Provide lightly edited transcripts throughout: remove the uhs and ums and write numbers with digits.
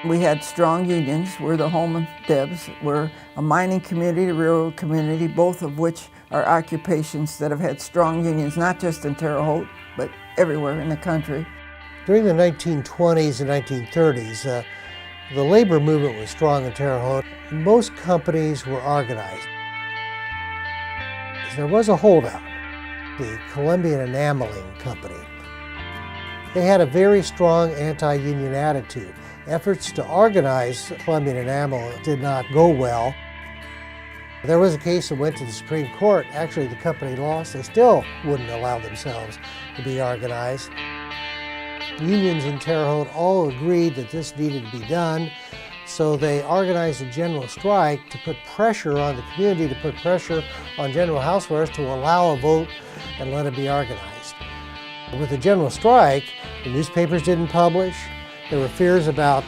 We had strong unions. We're the home of Debs. We're a mining community, a railroad community, both of which are occupations that have had strong unions, not just in Terre Haute, but everywhere in the country. During the 1920s and 1930s, the labor movement was strong in Terre Haute. Most companies were organized. There was a holdout, the Colombian Enameling Company. They had a very strong anti-union attitude. Efforts to organize Colombian enamel did not go well. There was a case that went to the Supreme Court. Actually, the company lost. They still wouldn't allow themselves to be organized. Unions in Terre Haute all agreed that this needed to be done, so they organized a general strike to put pressure on the community, to put pressure on General Housewares to allow a vote and let it be organized. With the general strike, the newspapers didn't publish. There were fears about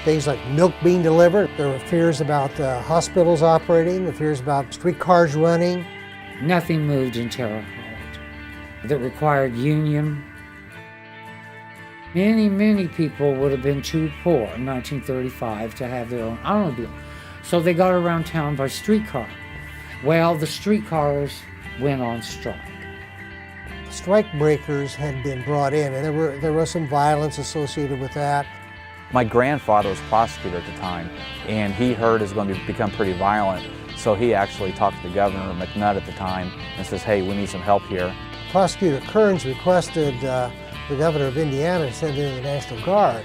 things like milk being delivered. There were fears about hospitals operating, the fears about streetcars running. Nothing moved in Terre Haute that required union. Many people would have been too poor in 1935 to have their own automobile. So they got around town by streetcar. Well, the streetcars went on strike. Strike breakers had been brought in, and there was some violence associated with that. My grandfather was prosecutor at the time, and he heard it was going to become pretty violent, so he actually talked to the governor, McNutt at the time, and says, hey, we need some help here. Prosecutor Kearns requested the governor of Indiana to send in the National Guard.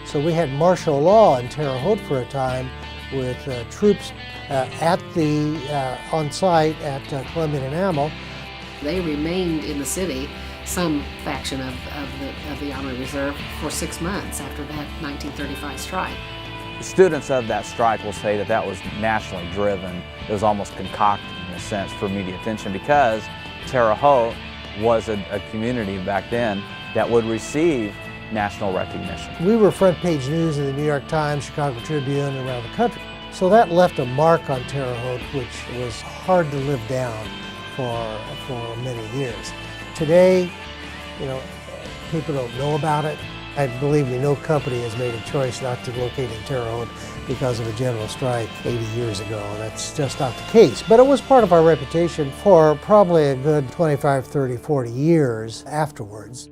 So we had martial law in Terre Haute for a time with troops on site at Colombian Enamel. They remained in the city, some faction of the Army Reserve, for 6 months after that 1935 strike. Students of that strike will say that that was nationally driven. It was almost concocted in a sense for media attention because Terre Haute was a community back then that would receive national recognition. We were front page news in the New York Times, Chicago Tribune, and around the country. So that left a mark on Terre Haute, which was hard to live down for many years. Today, people don't know about it. I believe no company has made a choice not to locate in Terre Haute because of a general strike 80 years ago. That's just not the case. But it was part of our reputation for probably a good 25, 30, 40 years afterwards.